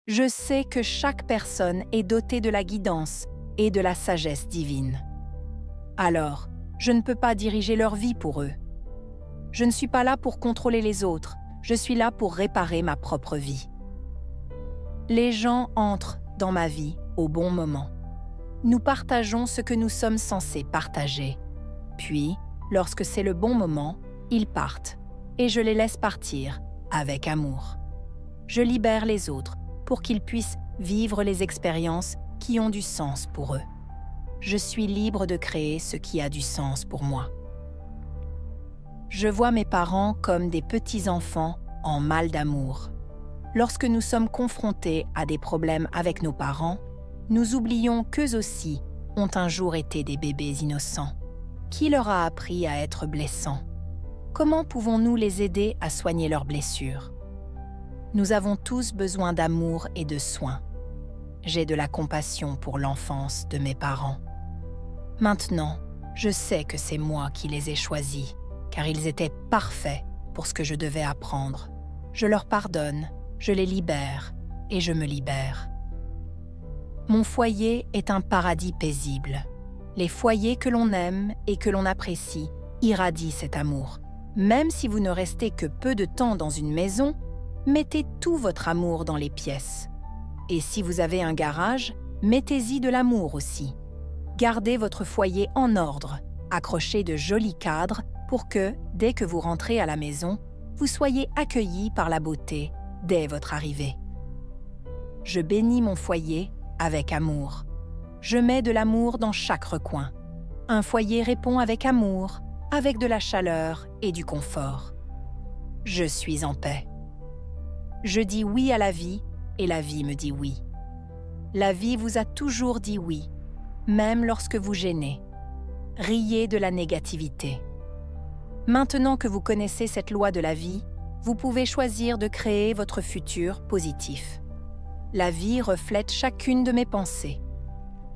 Je sais que chaque personne est dotée de la guidance et de la sagesse divine. Alors, je ne peux pas diriger leur vie pour eux. Je ne suis pas là pour contrôler les autres, je suis là pour réparer ma propre vie. Les gens entrent dans ma vie au bon moment. Nous partageons ce que nous sommes censés partager. Puis, lorsque c'est le bon moment, ils partent et je les laisse partir avec amour. Je libère les autres pour qu'ils puissent vivre les expériences qui ont du sens pour eux. Je suis libre de créer ce qui a du sens pour moi. Je vois mes parents comme des petits-enfants en mal d'amour. Lorsque nous sommes confrontés à des problèmes avec nos parents, nous oublions qu'eux aussi ont un jour été des bébés innocents. Qui leur a appris à être blessants? Comment pouvons-nous les aider à soigner leurs blessures? Nous avons tous besoin d'amour et de soins. J'ai de la compassion pour l'enfance de mes parents. Maintenant, je sais que c'est moi qui les ai choisis, car ils étaient parfaits pour ce que je devais apprendre. Je leur pardonne, je les libère et je me libère. Mon foyer est un paradis paisible. Les foyers que l'on aime et que l'on apprécie irradient cet amour. Même si vous ne restez que peu de temps dans une maison, mettez tout votre amour dans les pièces. Et si vous avez un garage, mettez-y de l'amour aussi. Gardez votre foyer en ordre, accrochez de jolis cadres pour que, dès que vous rentrez à la maison, vous soyez accueillis par la beauté dès votre arrivée. Je bénis mon foyer avec amour. Je mets de l'amour dans chaque recoin. Un foyer répond avec amour, avec de la chaleur et du confort. Je suis en paix. Je dis oui à la vie et la vie me dit oui. La vie vous a toujours dit oui, même lorsque vous gênez. Riez de la négativité. Maintenant que vous connaissez cette loi de la vie, vous pouvez choisir de créer votre futur positif. La vie reflète chacune de mes pensées.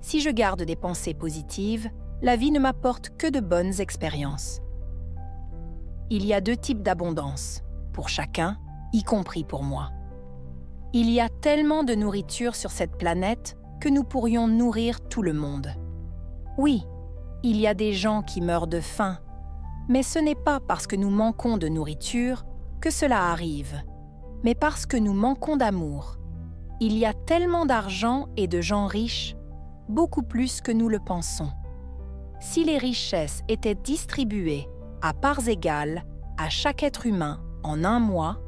Si je garde des pensées positives, la vie ne m'apporte que de bonnes expériences. Il y a 2 types d'abondance, pour chacun, y compris pour moi. Il y a tellement de nourriture sur cette planète que nous pourrions nourrir tout le monde. Oui, il y a des gens qui meurent de faim, mais ce n'est pas parce que nous manquons de nourriture que cela arrive, mais parce que nous manquons d'amour. Il y a tellement d'argent et de gens riches, beaucoup plus que nous le pensons. Si les richesses étaient distribuées à parts égales à chaque être humain en un mois,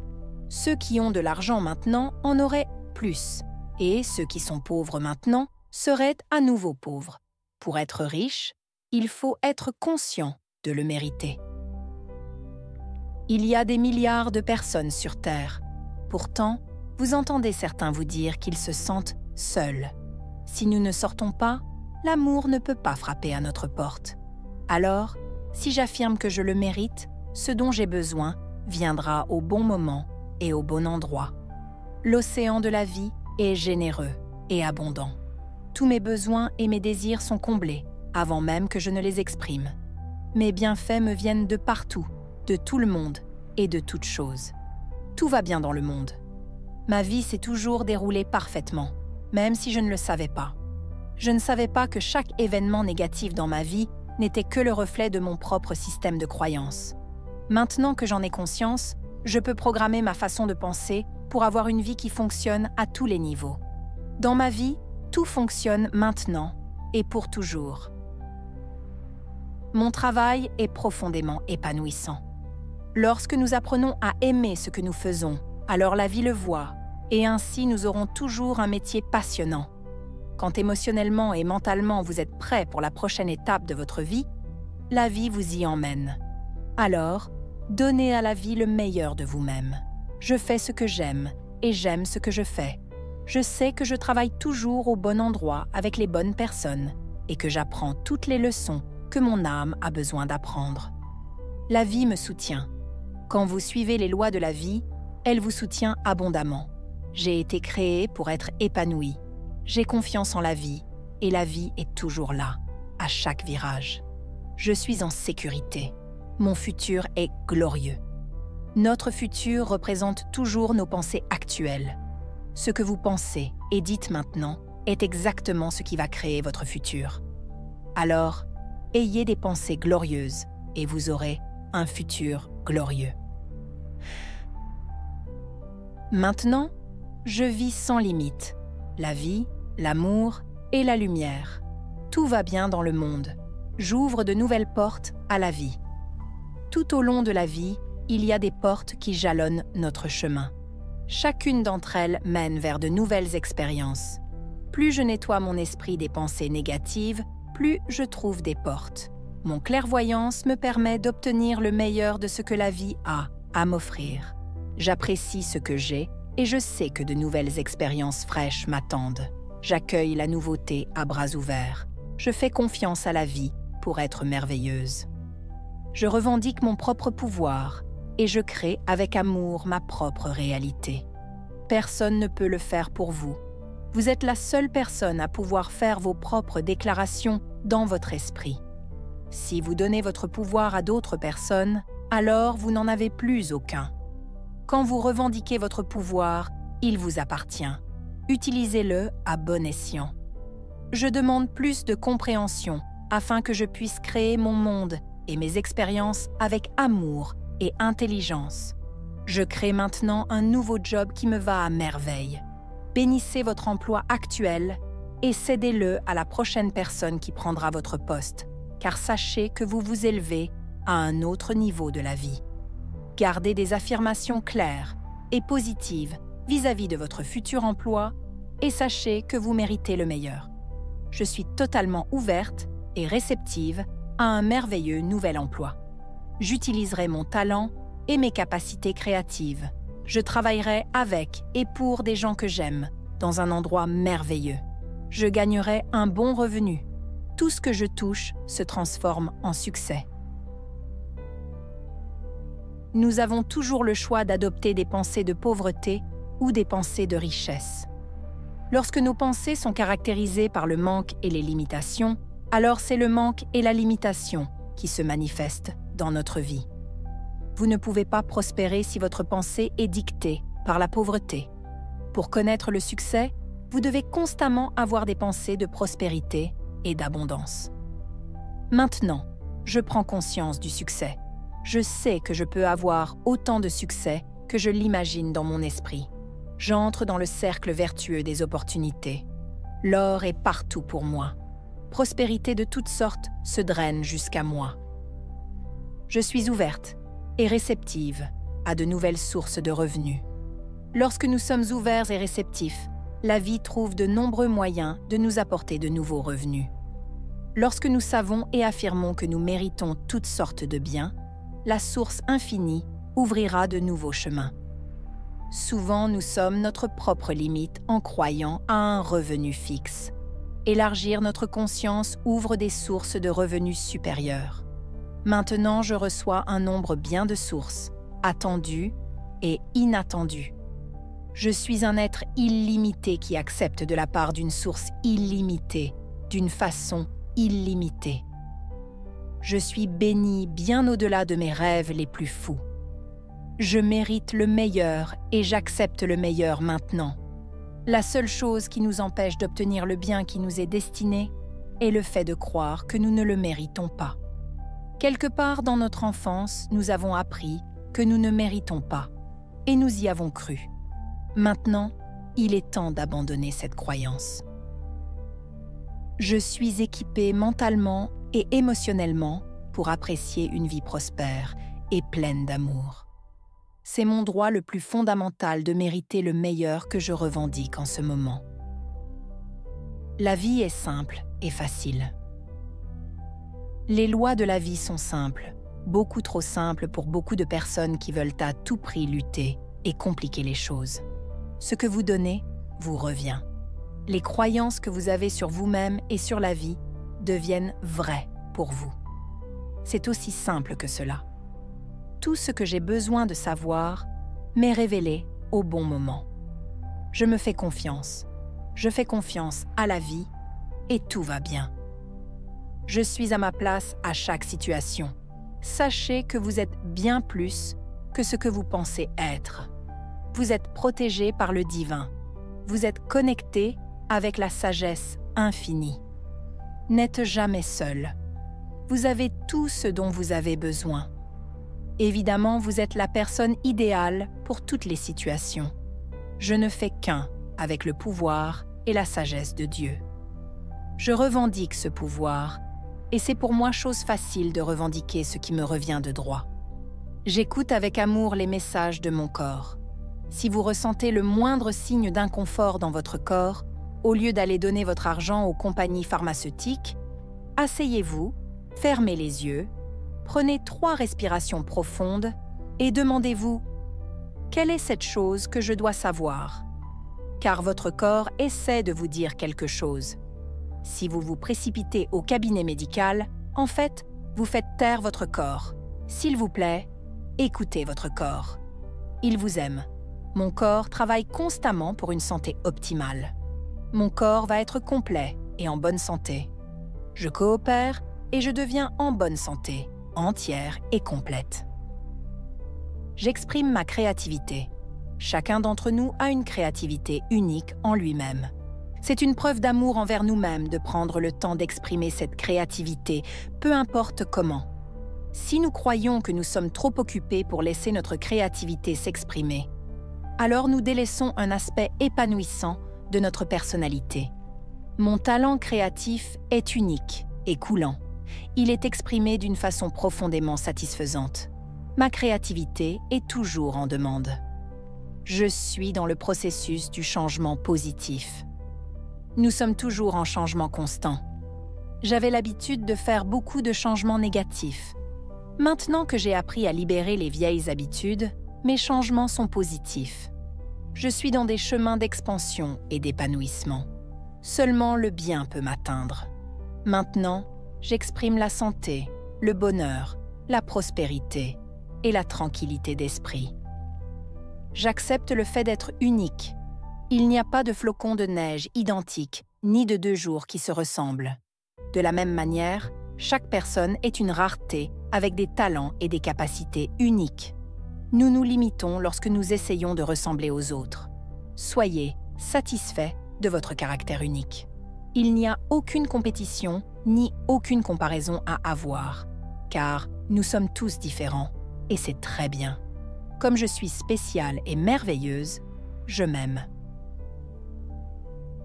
ceux qui ont de l'argent maintenant en auraient plus, et ceux qui sont pauvres maintenant seraient à nouveau pauvres. Pour être riche, il faut être conscient de le mériter. Il y a des milliards de personnes sur Terre. Pourtant, vous entendez certains vous dire qu'ils se sentent seuls. Si nous ne sortons pas, l'amour ne peut pas frapper à notre porte. Alors, si j'affirme que je le mérite, ce dont j'ai besoin viendra au bon moment et au bon endroit. L'océan de la vie est généreux et abondant. Tous mes besoins et mes désirs sont comblés avant même que je ne les exprime. Mes bienfaits me viennent de partout, de tout le monde et de toutes choses. Tout va bien dans le monde. Ma vie s'est toujours déroulée parfaitement, même si je ne le savais pas. Je ne savais pas que chaque événement négatif dans ma vie n'était que le reflet de mon propre système de croyances. Maintenant que j'en ai conscience, je peux programmer ma façon de penser pour avoir une vie qui fonctionne à tous les niveaux. Dans ma vie, tout fonctionne maintenant et pour toujours. Mon travail est profondément épanouissant. Lorsque nous apprenons à aimer ce que nous faisons, alors la vie le voit, et ainsi nous aurons toujours un métier passionnant. Quand émotionnellement et mentalement vous êtes prêt pour la prochaine étape de votre vie, la vie vous y emmène. Alors, donnez à la vie le meilleur de vous-même. Je fais ce que j'aime et j'aime ce que je fais. Je sais que je travaille toujours au bon endroit avec les bonnes personnes et que j'apprends toutes les leçons que mon âme a besoin d'apprendre. La vie me soutient. Quand vous suivez les lois de la vie, elle vous soutient abondamment. J'ai été créée pour être épanouie. J'ai confiance en la vie et la vie est toujours là, à chaque virage. Je suis en sécurité. Mon futur est glorieux. Notre futur représente toujours nos pensées actuelles. Ce que vous pensez et dites maintenant est exactement ce qui va créer votre futur. Alors, ayez des pensées glorieuses et vous aurez un futur glorieux. Maintenant, je vis sans limite. La vie, l'amour et la lumière. Tout va bien dans le monde. J'ouvre de nouvelles portes à la vie. Tout au long de la vie, il y a des portes qui jalonnent notre chemin. Chacune d'entre elles mène vers de nouvelles expériences. Plus je nettoie mon esprit des pensées négatives, plus je trouve des portes. Mon clairvoyance me permet d'obtenir le meilleur de ce que la vie a à m'offrir. J'apprécie ce que j'ai et je sais que de nouvelles expériences fraîches m'attendent. J'accueille la nouveauté à bras ouverts. Je fais confiance à la vie pour être merveilleuse. Je revendique mon propre pouvoir et je crée avec amour ma propre réalité. Personne ne peut le faire pour vous. Vous êtes la seule personne à pouvoir faire vos propres déclarations dans votre esprit. Si vous donnez votre pouvoir à d'autres personnes, alors vous n'en avez plus aucun. Quand vous revendiquez votre pouvoir, il vous appartient. Utilisez-le à bon escient. Je demande plus de compréhension afin que je puisse créer mon monde et mes expériences avec amour et intelligence. Je crée maintenant un nouveau job qui me va à merveille. Bénissez votre emploi actuel et cédez-le à la prochaine personne qui prendra votre poste, car sachez que vous vous élevez à un autre niveau de la vie. Gardez des affirmations claires et positives vis-à-vis de votre futur emploi et sachez que vous méritez le meilleur. Je suis totalement ouverte et réceptive à un merveilleux nouvel emploi. J'utiliserai mon talent et mes capacités créatives. Je travaillerai avec et pour des gens que j'aime, dans un endroit merveilleux. Je gagnerai un bon revenu. Tout ce que je touche se transforme en succès. Nous avons toujours le choix d'adopter des pensées de pauvreté ou des pensées de richesse. Lorsque nos pensées sont caractérisées par le manque et les limitations, alors c'est le manque et la limitation qui se manifestent dans notre vie. Vous ne pouvez pas prospérer si votre pensée est dictée par la pauvreté. Pour connaître le succès, vous devez constamment avoir des pensées de prospérité et d'abondance. Maintenant, je prends conscience du succès. Je sais que je peux avoir autant de succès que je l'imagine dans mon esprit. J'entre dans le cercle vertueux des opportunités. L'or est partout pour moi. Prospérité de toutes sortes se draine jusqu'à moi. Je suis ouverte et réceptive à de nouvelles sources de revenus. Lorsque nous sommes ouverts et réceptifs, la vie trouve de nombreux moyens de nous apporter de nouveaux revenus. Lorsque nous savons et affirmons que nous méritons toutes sortes de biens, la source infinie ouvrira de nouveaux chemins. Souvent, nous sommes notre propre limite en croyant à un revenu fixe. Élargir notre conscience ouvre des sources de revenus supérieurs. Maintenant, je reçois un nombre bien de sources, attendues et inattendues. Je suis un être illimité qui accepte de la part d'une source illimitée, d'une façon illimitée. Je suis béni bien au-delà de mes rêves les plus fous. Je mérite le meilleur et j'accepte le meilleur maintenant. La seule chose qui nous empêche d'obtenir le bien qui nous est destiné est le fait de croire que nous ne le méritons pas. Quelque part dans notre enfance, nous avons appris que nous ne méritons pas, et nous y avons cru. Maintenant, il est temps d'abandonner cette croyance. Je suis équipée mentalement et émotionnellement pour apprécier une vie prospère et pleine d'amour. C'est mon droit le plus fondamental de mériter le meilleur que je revendique en ce moment. La vie est simple et facile. Les lois de la vie sont simples, beaucoup trop simples pour beaucoup de personnes qui veulent à tout prix lutter et compliquer les choses. Ce que vous donnez vous revient. Les croyances que vous avez sur vous-même et sur la vie deviennent vraies pour vous. C'est aussi simple que cela. Tout ce que j'ai besoin de savoir m'est révélé au bon moment. Je me fais confiance. Je fais confiance à la vie et tout va bien. Je suis à ma place à chaque situation. Sachez que vous êtes bien plus que ce que vous pensez être. Vous êtes protégé par le divin. vous êtes connecté avec la sagesse infinie. N'êtes jamais seul. Vous avez tout ce dont vous avez besoin. Évidemment, vous êtes la personne idéale pour toutes les situations. Je ne fais qu'un avec le pouvoir et la sagesse de Dieu. Je revendique ce pouvoir, et c'est pour moi chose facile de revendiquer ce qui me revient de droit. J'écoute avec amour les messages de mon corps. Si vous ressentez le moindre signe d'inconfort dans votre corps, au lieu d'aller donner votre argent aux compagnies pharmaceutiques, asseyez-vous, fermez les yeux, prenez 3 respirations profondes et demandez-vous « Quelle est cette chose que je dois savoir ?» Car votre corps essaie de vous dire quelque chose. Si vous vous précipitez au cabinet médical, en fait, vous faites taire votre corps. S'il vous plaît, écoutez votre corps. Il vous aime. Mon corps travaille constamment pour une santé optimale. Mon corps va être complet et en bonne santé. Je coopère et je deviens en bonne santé, entière et complète. J'exprime ma créativité. Chacun d'entre nous a une créativité unique en lui-même. C'est une preuve d'amour envers nous-mêmes de prendre le temps d'exprimer cette créativité, peu importe comment. Si nous croyons que nous sommes trop occupés pour laisser notre créativité s'exprimer, alors nous délaissons un aspect épanouissant de notre personnalité. Mon talent créatif est unique et coulant. Il est exprimé d'une façon profondément satisfaisante. Ma créativité est toujours en demande. Je suis dans le processus du changement positif. Nous sommes toujours en changement constant. J'avais l'habitude de faire beaucoup de changements négatifs. Maintenant que j'ai appris à libérer les vieilles habitudes, mes changements sont positifs. Je suis dans des chemins d'expansion et d'épanouissement. Seulement le bien peut m'atteindre. Maintenant, j'exprime la santé, le bonheur, la prospérité et la tranquillité d'esprit. J'accepte le fait d'être unique. Il n'y a pas de flocons de neige identiques, ni de 2 jours qui se ressemblent. De la même manière, chaque personne est une rareté avec des talents et des capacités uniques. Nous nous limitons lorsque nous essayons de ressembler aux autres. Soyez satisfaits de votre caractère unique. Il n'y a aucune compétition ni aucune comparaison à avoir, car nous sommes tous différents, et c'est très bien. Comme je suis spéciale et merveilleuse, je m'aime.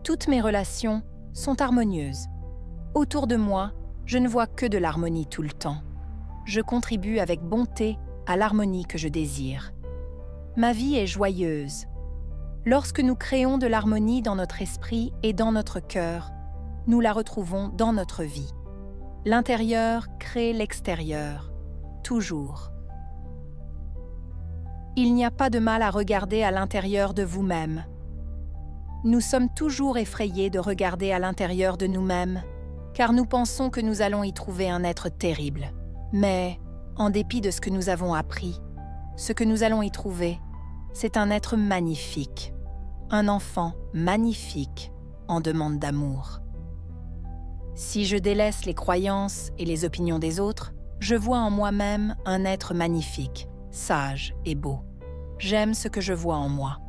Toutes mes relations sont harmonieuses. Autour de moi, je ne vois que de l'harmonie tout le temps. Je contribue avec bonté à l'harmonie que je désire. Ma vie est joyeuse. Lorsque nous créons de l'harmonie dans notre esprit et dans notre cœur, nous la retrouvons dans notre vie. L'intérieur crée l'extérieur, toujours. Il n'y a pas de mal à regarder à l'intérieur de vous-même. Nous sommes toujours effrayés de regarder à l'intérieur de nous-mêmes, car nous pensons que nous allons y trouver un être terrible. Mais, en dépit de ce que nous avons appris, ce que nous allons y trouver, c'est un être magnifique, un enfant magnifique en demande d'amour. Si je délaisse les croyances et les opinions des autres, je vois en moi-même un être magnifique, sage et beau. J'aime ce que je vois en moi.